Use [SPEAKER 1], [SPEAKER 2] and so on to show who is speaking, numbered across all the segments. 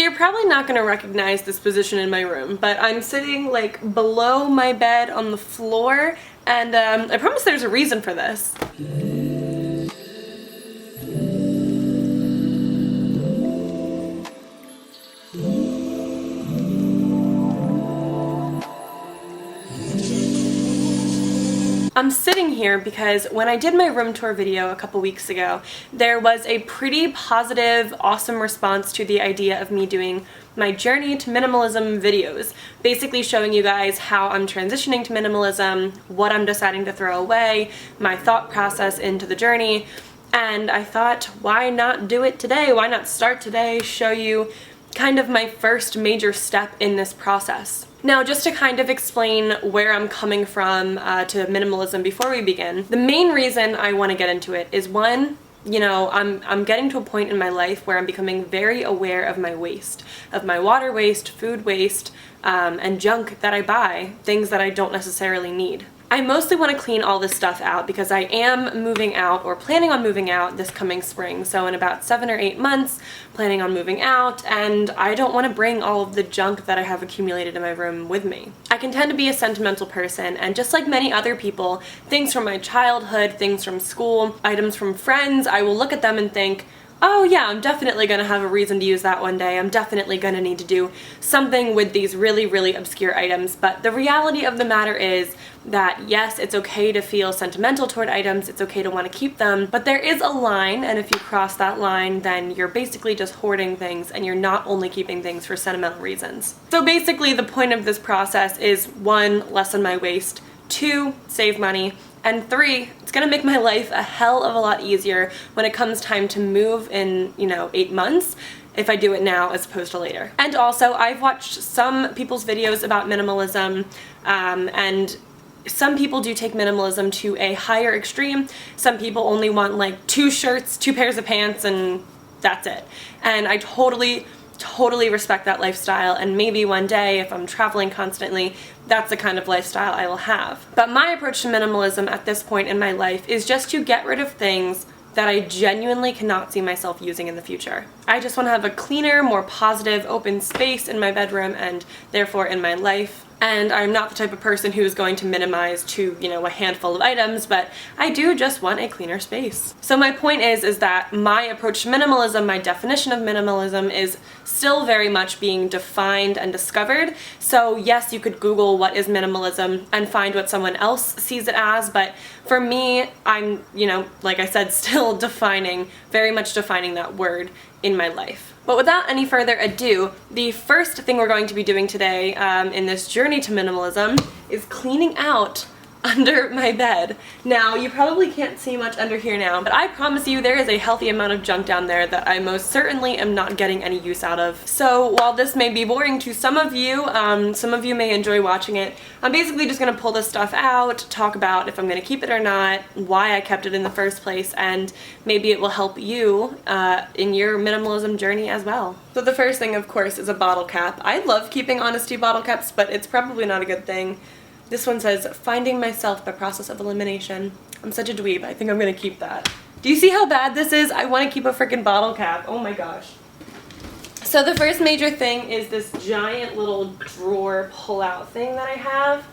[SPEAKER 1] you're probably not going to recognize this position in my room, but I'm sitting like below my bed on the floor, and I promise there's a reason for this. I'm sitting here because when I did my room tour video a couple weeks ago, there was a pretty positive, awesome response to the idea of me doing my journey to minimalism videos, basically showing you guys how I'm transitioning to minimalism, what I'm deciding to throw away, my thought process into the journey, and I thought, why not do it today? Why not start today, show you kind of my first major step in this process. Now, just to kind of explain where I'm coming from to minimalism before we begin, the main reason I want to get into it is, one, you know, I'm getting to a point in my life where I'm becoming very aware of my waste, of my water waste, food waste, and junk that I buy, things that I don't necessarily need. I mostly want to clean all this stuff out because I am moving out, or planning on moving out, this coming spring. So in about 7 or 8 months, planning on moving out, and I don't want to bring all of the junk that I have accumulated in my room with me. I can tend to be a sentimental person, and just like many other people, things from my childhood, things from school, items from friends, I will look at them and think, oh yeah, I'm definitely going to have a reason to use that one day. I'm definitely going to need to do something with these really, really obscure items. But the reality of the matter is that yes, it's okay to feel sentimental toward items, it's okay to want to keep them, but there is a line, and if you cross that line, then you're basically just hoarding things, and you're not only keeping things for sentimental reasons. So basically the point of this process is, 1, lessen my waste, 2, save money, and 3, it's gonna make my life a hell of a lot easier when it comes time to move in, 8 months, if I do it now as opposed to later. And also, I've watched some people's videos about minimalism, and some people do take minimalism to a higher extreme. Some people only want like 2 shirts, 2 pairs of pants, and that's it. And I totally respect that lifestyle, and maybe one day if I'm traveling constantly, that's the kind of lifestyle I will have. But my approach to minimalism at this point in my life is just to get rid of things that I genuinely cannot see myself using in the future. I just want to have a cleaner, more positive, open space in my bedroom and therefore in my life. And I'm not the type of person who is going to minimize to, a handful of items, but I do just want a cleaner space. So my point is that my approach to minimalism, my definition of minimalism, is still very much being defined and discovered. So yes, you could Google what is minimalism and find what someone else sees it as, but for me, I'm, like I said, still very much defining that word in my life. But without any further ado, the first thing we're going to be doing today in this journey to minimalism is cleaning out under my bed. Now, you probably can't see much under here now, but I promise you there is a healthy amount of junk down there that I most certainly am not getting any use out of. So while this may be boring to some of you may enjoy watching it, I'm basically just going to pull this stuff out, talk about if I'm going to keep it or not, why I kept it in the first place, and maybe it will help you in your minimalism journey as well. So the first thing, of course, is a bottle cap. I love keeping honesty bottle caps, but it's probably not a good thing. This one says, finding myself by process of elimination. I'm such a dweeb, I think I'm gonna keep that. Do you see how bad this is? I wanna keep a freaking bottle cap, oh my gosh. So the first major thing is this giant little drawer pull-out thing that I have.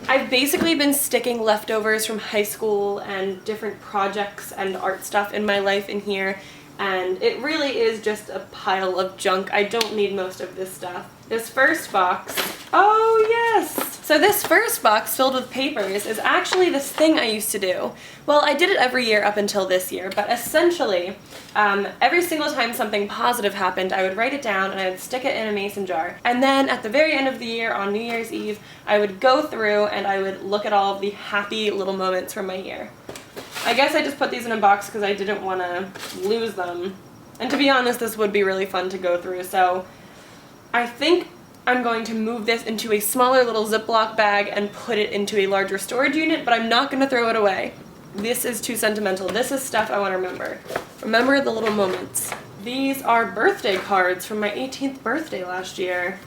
[SPEAKER 1] I've basically been sticking leftovers from high school and different projects and art stuff in my life in here, and it really is just a pile of junk. I don't need most of this stuff. This first box, oh yes! So this first box filled with papers is actually this thing I used to do. Well, I did it every year up until this year, but essentially, every single time something positive happened, I would write it down and I would stick it in a mason jar. And then at the very end of the year, on New Year's Eve, I would go through and I would look at all of the happy little moments from my year. I guess I just put these in a box because I didn't want to lose them. And to be honest, this would be really fun to go through, so I think I'm going to move this into a smaller little Ziploc bag and put it into a larger storage unit, but I'm not going to throw it away. This is too sentimental. This is stuff I want to remember. Remember the little moments. These are birthday cards from my 18th birthday last year.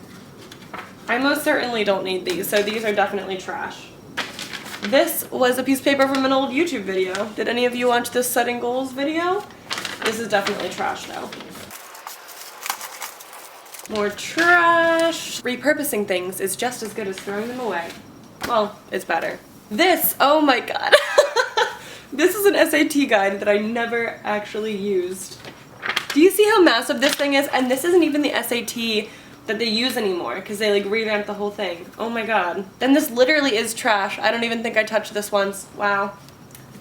[SPEAKER 1] I most certainly don't need these, so these are definitely trash. This was a piece of paper from an old YouTube video. Did any of you watch this setting goals video? This is definitely trash though. More trash. Repurposing things is just as good as throwing them away. Well, it's better. This, oh my god. This is an SAT guide that I never actually used. Do you see how massive this thing is? And this isn't even the SAT that they use anymore because they like revamped the whole thing. Oh my god. Then this literally is trash. I don't even think I touched this once. Wow.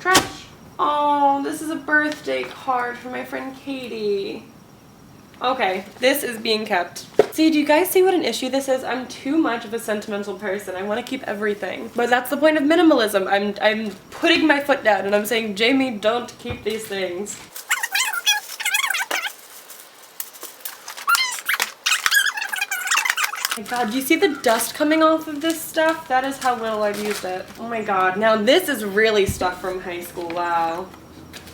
[SPEAKER 1] Trash. Oh, this is a birthday card for my friend Katie. Okay, this is being kept. See, do you guys see what an issue this is? I'm too much of a sentimental person. I want to keep everything. But that's the point of minimalism. I'm putting my foot down and I'm saying, Jaimee, don't keep these things. Oh my god, do you see the dust coming off of this stuff? That is how little I've used it. Oh my god. Now this is really stuff from high school. Wow.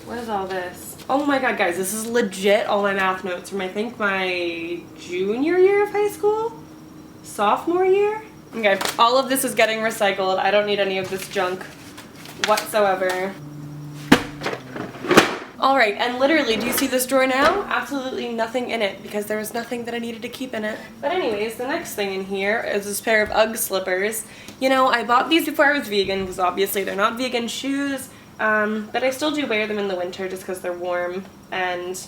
[SPEAKER 1] What is all this? Oh my god, guys, this is legit all my math notes from I think my junior year of high school? Sophomore year? Okay, all of this is getting recycled. I don't need any of this junk whatsoever. Alright, and literally, do you see this drawer now? Absolutely nothing in it because there was nothing that I needed to keep in it. But anyways, the next thing in here is this pair of UGG slippers. You know, I bought these before I was vegan because obviously they're not vegan shoes. But I still do wear them in the winter just because they're warm and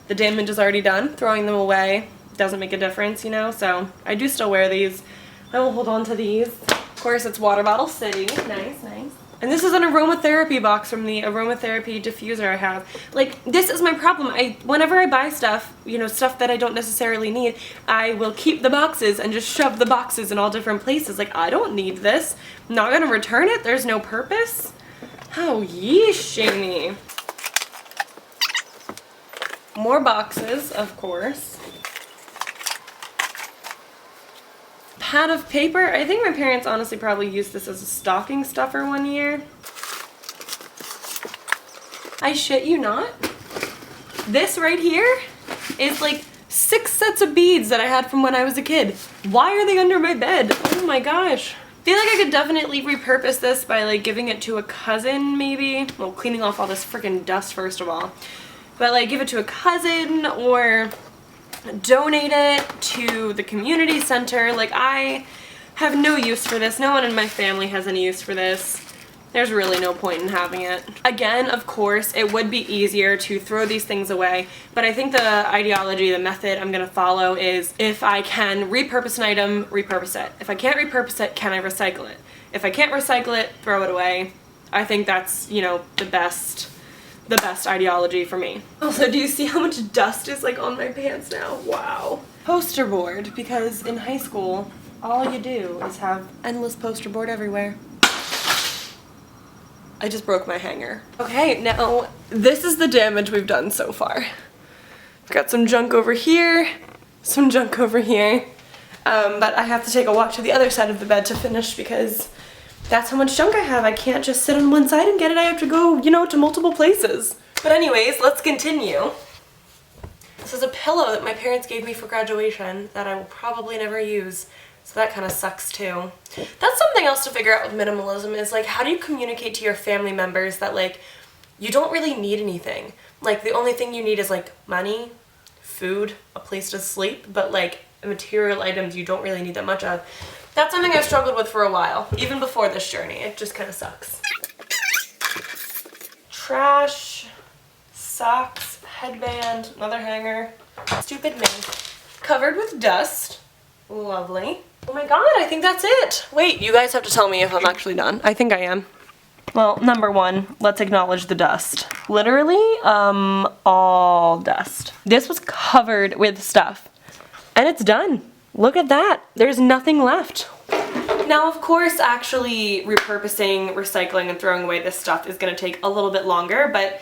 [SPEAKER 1] the damage is already done. Throwing them away doesn't make a difference, you know, so I do still wear these. I will hold on to these. Of course, it's Water Bottle City. Nice, nice. And this is an aromatherapy box from the aromatherapy diffuser I have. Like, this is my problem. Whenever I buy stuff, you know, stuff that I don't necessarily need, I will keep the boxes and just shove the boxes in all different places. Like, I don't need this. I'm not gonna return it. There's no purpose. Oh, yeesh, Jaimee. More boxes, of course. Pad of paper. I think my parents honestly probably used this as a stocking stuffer one year. I shit you not. This right here is like 6 sets of beads that I had from when I was a kid. Why are they under my bed? Oh my gosh. I feel like I could definitely repurpose this by like giving it to a cousin maybe. Well, cleaning off all this freaking dust first of all. But like give it to a cousin or donate it to the community center. Like I have no use for this. No one in my family has any use for this. There's really no point in having it. Again, of course, it would be easier to throw these things away, but I think the ideology, the method I'm gonna follow is if I can repurpose an item, repurpose it. If I can't repurpose it, can I recycle it? If I can't recycle it, throw it away. I think that's, you know, the best ideology for me. Also, do you see how much dust is like on my pants now? Wow. Poster board, because in high school, all you do is have endless poster board everywhere. I just broke my hanger. Okay, now this is the damage we've done so far. Got some junk over here, some junk over here, but I have to take a walk to the other side of the bed to finish because that's how much junk I have. I can't just sit on one side and get it. I have to go, you know, to multiple places. But anyways, let's continue. This is a pillow that my parents gave me for graduation that I will probably never use. So that kind of sucks too. That's something else to figure out with minimalism is like how do you communicate to your family members that like you don't really need anything. Like the only thing you need is like money, food, a place to sleep, but like material items you don't really need that much of. That's something I've struggled with for a while, even before this journey. It just kind of sucks. Trash, socks, headband, another hanger. Stupid me. Covered with dust. Lovely. Oh my god, I think that's it. Wait, you guys have to tell me if I'm actually done. I think I am. Well, number one, let's acknowledge the dust. Literally, all dust. This was covered with stuff. And it's done. Look at that. There's nothing left. Now, of course, actually repurposing, recycling, and throwing away this stuff is gonna take a little bit longer, but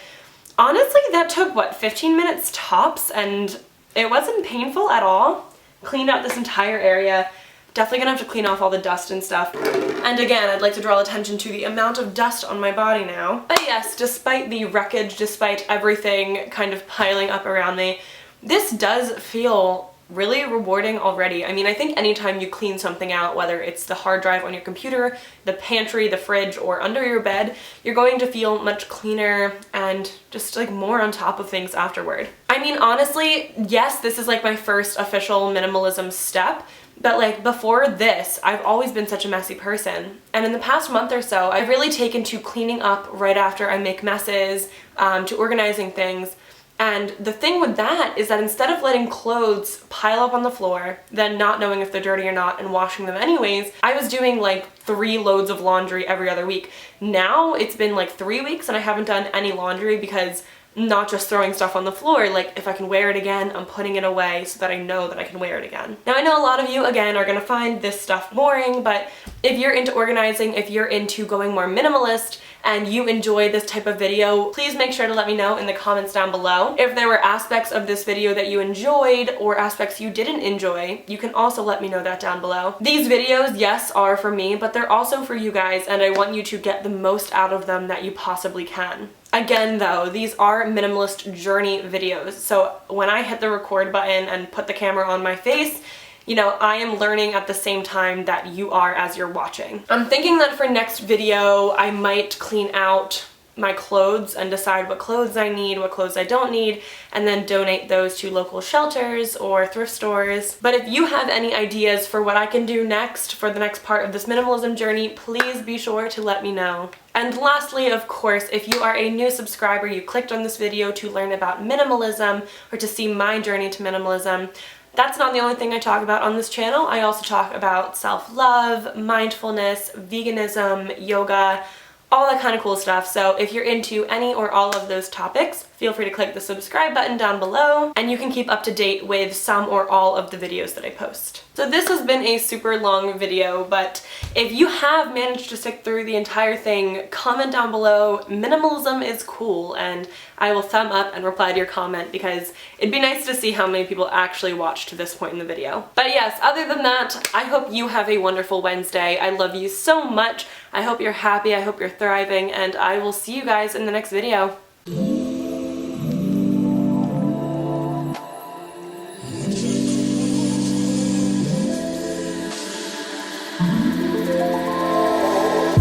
[SPEAKER 1] honestly, that took, what, 15 minutes tops, and it wasn't painful at all. Cleaned out this entire area. Definitely gonna have to clean off all the dust and stuff. And again, I'd like to draw attention to the amount of dust on my body now. But yes, despite the wreckage, despite everything kind of piling up around me, this does feel really rewarding already. I mean, I think anytime you clean something out, whether it's the hard drive on your computer, the pantry, the fridge, or under your bed, you're going to feel much cleaner and just like more on top of things afterward. I mean, honestly, yes, this is like my first official minimalism step, but like before this, I've always been such a messy person. And in the past month or so, I've really taken to cleaning up right after I make messes, to organizing things. And the thing with that is that instead of letting clothes pile up on the floor, then not knowing if they're dirty or not and washing them anyways, I was doing like 3 loads of laundry every other week. Now it's been like 3 weeks and I haven't done any laundry because not just throwing stuff on the floor, like if I can wear it again, I'm putting it away so that I know that I can wear it again. Now I know a lot of you, again, are gonna find this stuff boring, but if you're into organizing, if you're into going more minimalist, and you enjoy this type of video, please make sure to let me know in the comments down below. If there were aspects of this video that you enjoyed or aspects you didn't enjoy, you can also let me know that down below. These videos, yes, are for me, but they're also for you guys, and I want you to get the most out of them that you possibly can. Again though, these are minimalist journey videos, so when I hit the record button and put the camera on my face, you know, I am learning at the same time that you are as you're watching. I'm thinking that for next video, I might clean out my clothes and decide what clothes I need, what clothes I don't need, and then donate those to local shelters or thrift stores. But if you have any ideas for what I can do next for the next part of this minimalism journey, please be sure to let me know. And lastly, of course, if you are a new subscriber, you clicked on this video to learn about minimalism or to see my journey to minimalism, that's not the only thing I talk about on this channel. I also talk about self-love, mindfulness, veganism, yoga, all that kind of cool stuff. So if you're into any or all of those topics, feel free to click the subscribe button down below and you can keep up to date with some or all of the videos that I post. So this has been a super long video, but if you have managed to stick through the entire thing, comment down below, minimalism is cool, and I will thumb up and reply to your comment because it'd be nice to see how many people actually watched to this point in the video. But yes, other than that, I hope you have a wonderful Wednesday. I love you so much. I hope you're happy, I hope you're thriving, and I will see you guys in the next video.